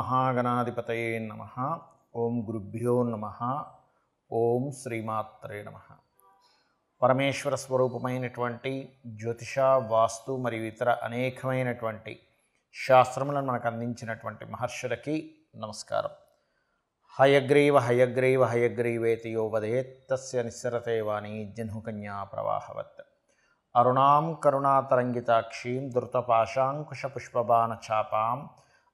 మహాగణాధిపతయే నమః. ఓం గురుభ్యో నమః. ఓం శ్రీమాత్రే నమః. పరమేశ్వర స్వరూపమైనటువంటి జ్యోతిష, వాస్తు మరియు ఇతర అనేకమైనటువంటి శాస్త్రములను మనకు అందించినటువంటి మహర్షులకి నమస్కారం. హయగ్రీవ హయగ్రీవ హయగ్రీవేతి యో వదేత్ తస్య నిస్సరతే వాణి జహ్నుకన్యా ప్రవాహవత్. అరుణాం కరుణాతరంగితాక్షీం ధృతపాశాంకుశపుష్పబాణచాపాం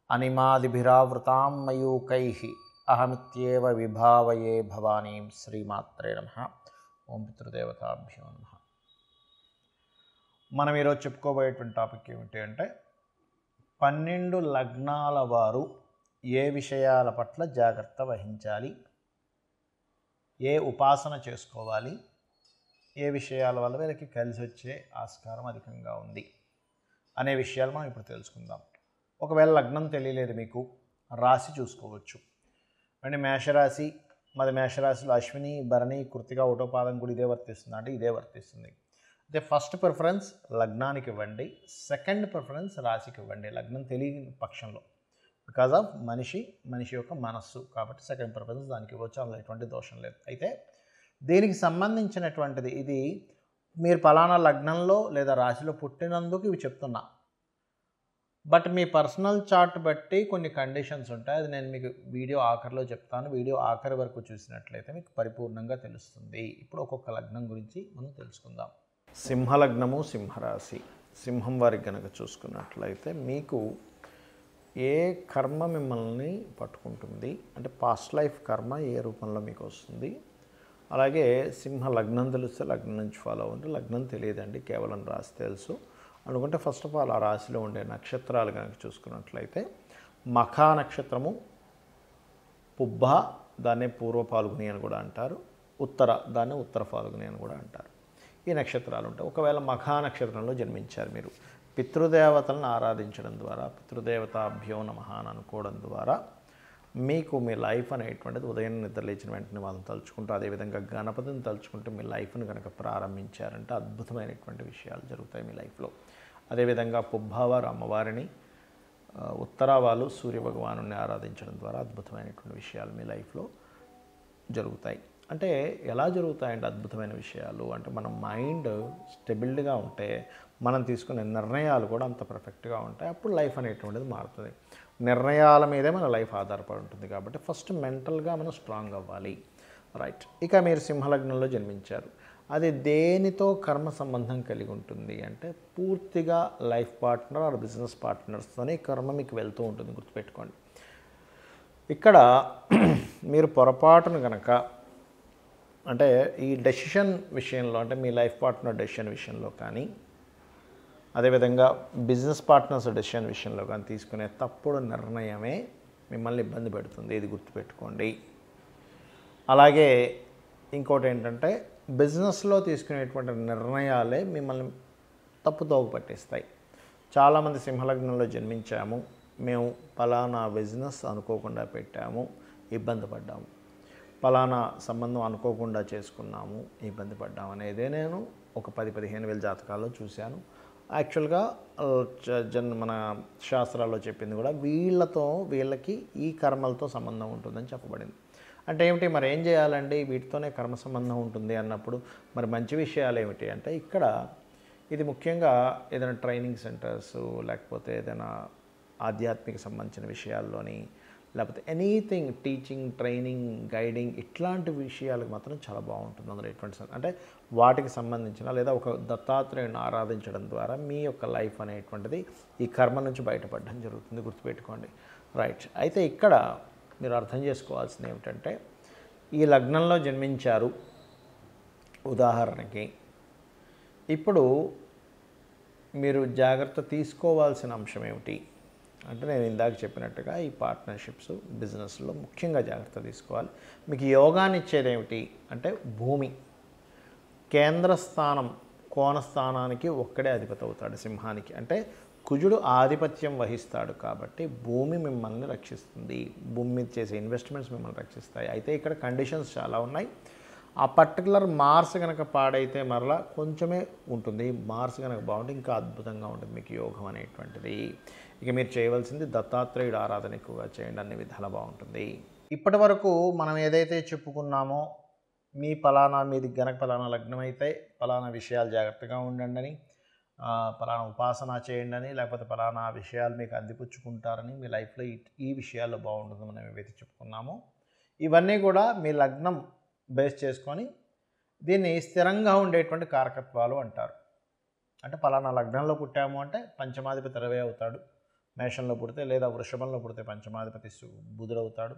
అనిమాదిభిరావృతాం మయూకైః అహమిత్యేవ విభావయే భవానీం. శ్రీమాత్రే నమః. ఓం పితృదేవతాభ్యో నమః. మనం ఈరోజు చెప్పుకోబోయేటువంటి టాపిక్ ఏమిటి అంటే 12 లగ్నాల వారు ఏ విషయాల పట్ల జాగ్రత్త వహించాలి, ఏ ఉపాసన చేసుకోవాలి, ఏ విషయాల వల్ల వీళ్ళకి కలిసి వచ్చే ఆస్కారం అధికంగా ఉంది అనే విషయాలు మనం ఇప్పుడు తెలుసుకుందాం. ఒకవేళ లగ్నం తెలియలేదు మీకు, రాశి చూసుకోవచ్చు. అంటే మేషరాశి, మాది మేషరాశిలో అశ్విని, భరణి, కృత్తిక, ఒకటో పాదం కూడా ఇదే వర్తిస్తుంది అంటే ఇదే వర్తిస్తుంది. అయితే ఫస్ట్ ప్రిఫరెన్స్ లగ్నానికి ఇవ్వండి, సెకండ్ ప్రిఫరెన్స్ రాశికి ఇవ్వండి లగ్నం తెలియని పక్షంలో. బికాజ్ ఆఫ్ మనిషి యొక్క మనస్సు కాబట్టి సెకండ్ ప్రిఫరెన్స్ దానికి ఇవ్వచ్చు, అందులో ఎటువంటి దోషం లేదు. అయితే దీనికి సంబంధించినటువంటిది ఇది మీరు పలానా లగ్నంలో లేదా రాశిలో పుట్టినందుకు ఇవి చెప్తున్నా. బట్ మీ పర్సనల్ చార్ట్ బట్టి కొన్ని కండిషన్స్ ఉంటాయి, అది నేను మీకు వీడియో ఆఖరిలో చెప్తాను. వీడియో ఆఖరి వరకు చూసినట్లయితే మీకు పరిపూర్ణంగా తెలుస్తుంది. ఇప్పుడు ఒక్కొక్క లగ్నం గురించి మనం తెలుసుకుందాం. సింహలగ్నము, సింహరాశి. సింహం వారికి కనుక చూసుకున్నట్లయితే మీకు ఏ కర్మ మిమ్మల్ని పట్టుకుంటుంది అంటే పాస్ట్ లైఫ్ కర్మ ఏ రూపంలో మీకు వస్తుంది. అలాగే సింహ లగ్నం తెలిస్తే లగ్నం నుంచి ఫాలో అవ్వండి. లగ్నం తెలియదండి, కేవలం రాశి తెలుసు అనుకుంటే ఫస్ట్ ఆఫ్ ఆల్ ఆ రాశిలో ఉండే నక్షత్రాలు కనుక చూసుకున్నట్లయితే మఖా నక్షత్రము, పుబ్బ దాన్నే పూర్వ పాల్గుని అని కూడా అంటారు, ఉత్తర దాన్ని ఉత్తర పాల్గుని అని కూడా అంటారు. ఈ నక్షత్రాలు ఉంటాయి. ఒకవేళ మఖా నక్షత్రంలో జన్మించారు మీరు, పితృదేవతలను ఆరాధించడం ద్వారా, పితృదేవతాభ్యో నమః అని అనుకోవడం ద్వారా మీకు మీ లైఫ్ అనేటువంటిది ఉదయం నిద్ర లేచిన వెంటనే వాళ్ళని తలుచుకుంటూ, అదేవిధంగా గణపతిని తలుచుకుంటూ మీ లైఫ్ని కనుక ప్రారంభించారంటే అద్భుతమైనటువంటి విషయాలు జరుగుతాయి మీ లైఫ్లో. అదేవిధంగా పుబ్బవారు అమ్మవారిని, ఉత్తర వాళ్ళు సూర్య భగవాను ఆరాధించడం ద్వారా అద్భుతమైనటువంటి విషయాలు మీ లైఫ్లో జరుగుతాయి. అంటే ఎలా జరుగుతాయంటే అద్భుతమైన విషయాలు అంటే మన మైండ్ స్టెబిల్డ్గా ఉంటే మనం తీసుకునే నిర్ణయాలు కూడా అంత పర్ఫెక్ట్గా ఉంటాయి. అప్పుడు లైఫ్ అనేటువంటిది మారుతుంది. నిర్ణయాల మీదే మన లైఫ్ ఆధారపడి ఉంటుంది కాబట్టి ఫస్ట్ మెంటల్గా మనం స్ట్రాంగ్ అవ్వాలి. రైట్. ఇక మీరు సింహలగ్నంలో జన్మించారు, అది దేనితో కర్మ సంబంధం కలిగి ఉంటుంది అంటే పూర్తిగా లైఫ్ పార్ట్నర్ ఆర్ బిజినెస్ పార్ట్నర్స్తోనే కర్మ మీకు వెళ్తూ ఉంటుంది, గుర్తుపెట్టుకోండి. ఇక్కడ మీరు పొరపాటును కనుక అంటే ఈ డెసిషన్ విషయంలో అంటే మీ లైఫ్ పార్ట్నర్ డెసిషన్ విషయంలో కానీ, అదేవిధంగా బిజినెస్ పార్ట్నర్స్ డెసిషన్ విషయంలో కానీ తీసుకునే తప్పుడు నిర్ణయమే మిమ్మల్ని ఇబ్బంది పెడుతుంది, ఇది గుర్తుపెట్టుకోండి. అలాగే ఇంకోటి ఏంటంటే బిజినెస్లో తీసుకునేటువంటి నిర్ణయాలే మిమ్మల్ని తప్పుదోవ పట్టిస్తాయి. చాలామంది సింహలగ్నంలో జన్మించాము, మేము పలానా బిజినెస్ అనుకోకుండా పెట్టాము, ఇబ్బంది పడ్డాము, పలానా సంబంధం అనుకోకుండా చేసుకున్నాము, ఇబ్బంది పడ్డాము అనేదే నేను ఒక 10-15 వేల జాతకాల్లో చూశాను. యాక్చువల్గా మన శాస్త్రాల్లో చెప్పింది కూడా వీళ్ళకి ఈ కర్మలతో సంబంధం ఉంటుందని చెప్పబడింది. అంటే ఏమిటి, మరి ఏం చేయాలండి, వీటితోనే కర్మ సంబంధం ఉంటుంది అన్నప్పుడు మరి మంచి విషయాలు ఏమిటి అంటే ఇక్కడ ఇది ముఖ్యంగా ఏదైనా ట్రైనింగ్ సెంటర్స్ లేకపోతే ఏదైనా ఆధ్యాత్మిక సంబంధించిన విషయాల్లోని లేకపోతే ఎనీథింగ్ టీచింగ్, ట్రైనింగ్, గైడింగ్ ఇట్లాంటి విషయాలకు మాత్రం చాలా బాగుంటుంది. అందులో ఎటువంటి అంటే వాటికి సంబంధించిన లేదా ఒక దత్తాత్రేయుని ఆరాధించడం ద్వారా మీ యొక్క లైఫ్ అనేటువంటిది ఈ కర్మ నుంచి బయటపడడం జరుగుతుంది, గుర్తుపెట్టుకోండి. రైట్. అయితే ఇక్కడ మీరు అర్థం చేసుకోవాల్సింది ఏమిటంటే ఈ లగ్నంలో జన్మించారు ఉదాహరణకి, ఇప్పుడు మీరు జాగ్రత్త తీసుకోవాల్సిన అంశం ఏమిటి అంటే నేను ఇందాక చెప్పినట్టుగా ఈ పార్ట్నర్షిప్స్ బిజినెస్లో ముఖ్యంగా జాగ్రత్త తీసుకోవాలి. మీకు యోగాన్ని ఇచ్చేది ఏమిటి అంటే భూమి కేంద్ర స్థానం, కోణస్థానానికి ఒక్కడే అధిపతి అవుతాడు సింహానికి. అంటే కుజుడు ఆధిపత్యం వహిస్తాడు కాబట్టి భూమి మిమ్మల్ని రక్షిస్తుంది, భూమి మీద చేసే ఇన్వెస్ట్మెంట్స్ మిమ్మల్ని రక్షిస్తాయి. అయితే ఇక్కడ కండిషన్స్ చాలా ఉన్నాయి. ఆ పర్టికులర్ మార్స్ కనుక పాడైతే మరలా కొంచెమే ఉంటుంది. మార్స్ కనుక బాగుంటే ఇంకా అద్భుతంగా ఉంటుంది మీకు యోగం అనేటువంటిది. ఇక మీరు చేయవలసింది దత్తాత్రేయుడు ఆరాధన ఎక్కువగా చేయండి, అన్ని విధాలా బాగుంటుంది. ఇప్పటి వరకు మనం ఏదైతే చెప్పుకున్నామో మీది గనక పలానా లగ్నం అయితే పలానా విషయాలు జాగ్రత్తగా ఉండండి అని, పలానా ఉపాసన చేయండి అని, లేకపోతే పలానా విషయాలు మీకు అందిపుచ్చుకుంటారని, మీ లైఫ్లో ఈ విషయాల్లో బాగుంటుంది మనం ఏవైతే చెప్పుకున్నామో ఇవన్నీ కూడా మీ లగ్నం బేస్ చేసుకొని దీన్ని స్థిరంగా ఉండేటువంటి కారకత్వాలు అంటారు. అంటే పలానా లగ్నంలో పుట్టాము అంటే పంచమాధిపతి రవి అవుతాడు మేషంలో పుడితే, లేదా వృషభంలో పుడితే పంచమాధిపతి బుధుడవుతాడు,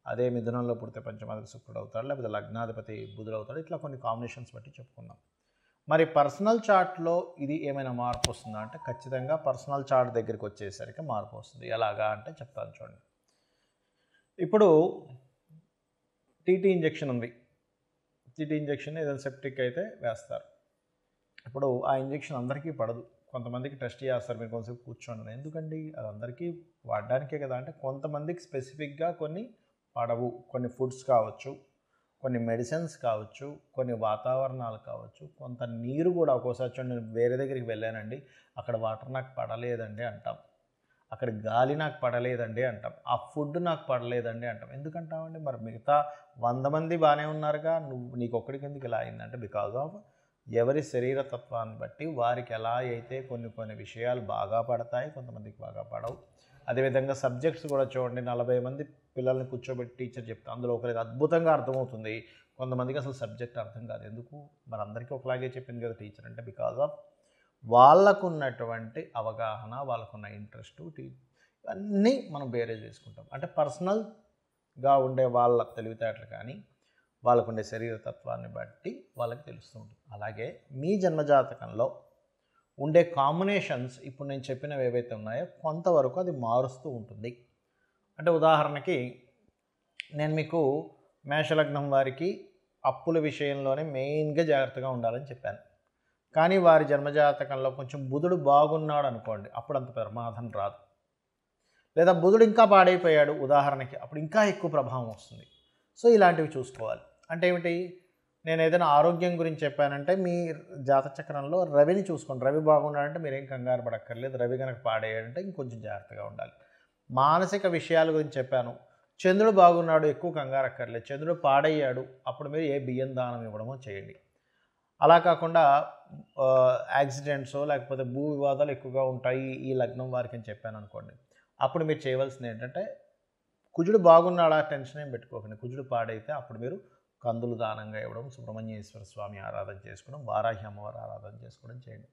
అదే మిథునంలో పుడితే పంచమాధిపతి శుక్రుడు అవుతాడు, లేకపోతే లగ్నాధిపతి బుధుడవుతాడు. ఇట్లా కొన్ని కాంబినేషన్స్ బట్టి చెప్పుకుందాం. మరి పర్సనల్ చార్ట్లో ఇది ఏమైనా మార్పు వస్తుందా అంటే ఖచ్చితంగా పర్సనల్ చార్ట్ దగ్గరికి వచ్చేసరికి మార్పు వస్తుంది. ఎలాగా అంటే చెప్తాను చూడండి. ఇప్పుడు టీటీ ఇంజెక్షన్ ఉంది. టీటీ ఇంజెక్షన్ ఏదైనా సెప్టిక్ అయితే వేస్తారు. ఇప్పుడు ఆ ఇంజెక్షన్ అందరికీ పడదు. కొంతమందికి టెస్ట్ చేస్తారు, మీరు కొంచెంసేపు కూర్చోండి. ఎందుకండి అది అందరికీ వాడడానికే కదా అంటే కొంతమందికి స్పెసిఫిక్గా కొన్ని పడవు. కొన్ని ఫుడ్స్ కావచ్చు, కొన్ని మెడిసిన్స్ కావచ్చు, కొన్ని వాతావరణాలు కావచ్చు, కొంత నీరు కూడా. ఒక్కోసారి చూడండి, నేను వేరే దగ్గరికి వెళ్ళానండి, అక్కడ వాటర్ నాకు పడలేదండి అంటాం, అక్కడ గాలి నాకు పడలేదండి అంటాం, ఆ ఫుడ్ నాకు పడలేదండి అంటాం. ఎందుకంటామండి? మరి మిగతా 100 మంది బాగానే ఉన్నారుగా, నీకు ఒక్కడికి ఎందుకు ఇలా అయిందంటే బికాజ్ ఆఫ్ ఎవరి శరీర తత్వాన్ని బట్టి వారికి ఎలా అయితే కొన్ని విషయాలు బాగా పడతాయి, కొంతమందికి బాగా పడవు. అదేవిధంగా సబ్జెక్ట్స్ కూడా చూడండి, 40 మంది పిల్లల్ని కూర్చోబెట్టి టీచర్ చెప్తా, అందులో ఒకరికి అద్భుతంగా అర్థమవుతుంది, కొంతమందికి అసలు సబ్జెక్ట్ అర్థం కాదు. ఎందుకు? మరి అందరికీ ఒకలాగే చెప్పింది కదా టీచర్ అంటే బికాజ్ ఆఫ్ వాళ్ళకున్నటువంటి అవగాహన, వాళ్ళకున్న ఇంట్రెస్ట్, ఇవన్నీ మనం బేరేజ్ చేసుకుంటాం. అంటే పర్సనల్గా ఉండే వాళ్ళ తెలివితేటలు కానీ వాళ్ళకుండే శరీర తత్వాన్ని బట్టి వాళ్ళకి తెలుస్తూ ఉంటుంది. అలాగే మీ జన్మజాతకంలో ఉండే కాంబినేషన్స్ ఇప్పుడు నేను చెప్పినవి ఏవైతే ఉన్నాయో కొంతవరకు అది మారుస్తూ ఉంటుంది. అంటే ఉదాహరణకి నేను మీకు మేషలగ్నం వారికి అప్పుల విషయంలోనే మెయిన్గా జాగ్రత్తగా ఉండాలని చెప్పాను. కానీ వారి జన్మజాతకంలో కొంచెం బుధుడు బాగున్నాడు అనుకోండి, అప్పుడు అంత ప్రమాదం రాదు. లేదా బుధుడు ఇంకా పాడైపోయాడు ఉదాహరణకి, అప్పుడు ఇంకా ఎక్కువ ప్రభావం వస్తుంది. సో ఇలాంటివి చూసుకోవాలి. అంటే ఏమిటి? నేను ఏదైనా ఆరోగ్యం గురించి చెప్పానంటే మీ జాతచక్రంలో రవిని చూసుకోండి. రవి బాగున్నాడంటే మీరేం కంగారు పడక్కర్లేదు. రవి కనుక పాడేయాడంటే ఇంకొంచెం జాగ్రత్తగా ఉండాలి. మానసిక విషయాల గురించి చెప్పాను, చంద్రుడు బాగున్నాడు, ఎక్కువ కంగారు అక్కర్లేదు. చంద్రుడు పాడయ్యాడు, అప్పుడు మీరు ఏ బియ్యం దానం ఇవ్వడమో చేయండి. అలా కాకుండా యాక్సిడెంట్స్ లేకపోతే భూ వివాదాలు ఎక్కువగా ఉంటాయి ఈ లగ్నం వారికి అని చెప్పాను అనుకోండి, అప్పుడు మీరు చేయవలసింది ఏంటంటే కుజుడు బాగున్నాడా టెన్షన్ ఏం పెట్టుకోకండి. కుజుడు పాడైతే అప్పుడు మీరు కందులు దానంగా ఇవ్వడం, సుబ్రహ్మణ్యేశ్వర స్వామి ఆరాధన చేసుకోవడం, వారాహి అమ్మవారి ఆరాధన చేసుకోవడం చేయండి.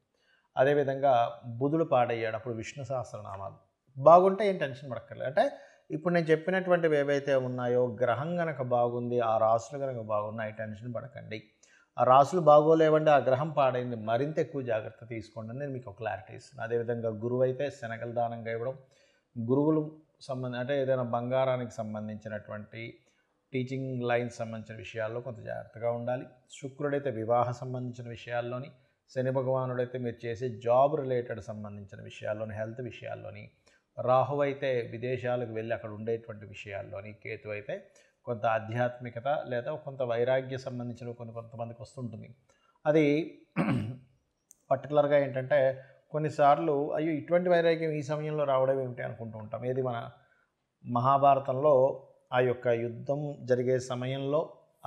అదేవిధంగా బుధుడు పాడయ్యాడు, అప్పుడు విష్ణు సహస్రనామాలు బాగుంటే ఏం టెన్షన్ పడక్కర్లేదు. అంటే ఇప్పుడు నేను చెప్పినటువంటివి ఏవైతే ఉన్నాయో గ్రహం కనుక బాగుంది, ఆ రాసులు కనుక బాగున్నాయి, టెన్షన్ పడకండి. ఆ రాసులు బాగోలేవండి, ఆ గ్రహం పాడైంది, మరింత ఎక్కువ జాగ్రత్త తీసుకోండి అని నేను మీకు క్లారిటీ ఇస్తున్నాను. అదేవిధంగా గురువు అయితే శనగల దానంగా ఇవ్వడం, గురువులు అంటే ఏదైనా బంగారానికి సంబంధించినటువంటి టీచింగ్ లైన్స్ సంబంధించిన విషయాల్లో కొంత జాగ్రత్తగా ఉండాలి. శుక్రుడైతే వివాహ సంబంధించిన విషయాల్లోని, శని భగవానుడైతే మీరు చేసే జాబ్ రిలేటెడ్ సంబంధించిన విషయాల్లోని, హెల్త్ విషయాల్లోని, రాహు అయితే విదేశాలకు వెళ్ళి అక్కడ ఉండేటువంటి విషయాల్లోని, కేతు అయితే కొంత ఆధ్యాత్మికత లేదా కొంత వైరాగ్య సంబంధించిన కొంతమందికి వస్తుంటుంది. అది పర్టికులర్గా ఏంటంటే కొన్నిసార్లు అయ్యో ఇటువంటి వైరాగ్యం ఈ సమయంలో రావడం ఏమిటి అనుకుంటూ ఉంటాం. ఏది మన మహాభారతంలో ఆ యొక్క యుద్ధం జరిగే సమయంలో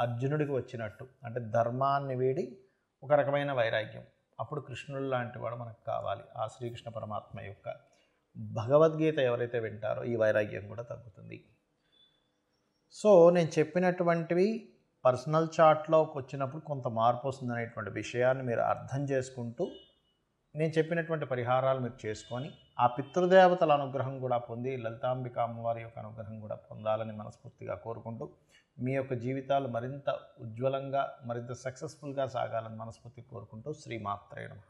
అర్జునుడికి వచ్చినట్టు, అంటే ధర్మాన్ని వీడి ఒక రకమైన వైరాగ్యం. అప్పుడు కృష్ణుడు లాంటి వాడు మనకు కావాలి. ఆ శ్రీకృష్ణ పరమాత్మ యొక్క భగవద్గీత ఎవరైతే వింటారో ఈ వైరాగ్యం కూడా తగ్గుతుంది. సో నేను చెప్పినటువంటివి పర్సనల్ చార్ట్లోకి వచ్చినప్పుడు కొంత మార్పు వస్తుందనేటువంటి విషయాన్ని మీరు అర్థం చేసుకుంటూ నేను చెప్పినటువంటి పరిహారాలు మీరు చేసుకొని ఆ పితృదేవతల అనుగ్రహం కూడా పొంది లలితాంబిక అమ్మవారి యొక్క అనుగ్రహం కూడా పొందాలని మనస్ఫూర్తిగా కోరుకుంటూ మీ యొక్క జీవితాలు మరింత ఉజ్వలంగా మరింత సక్సెస్ఫుల్గా సాగాలని మనస్ఫూర్తిగా కోరుకుంటూ శ్రీమాత్రే నమః.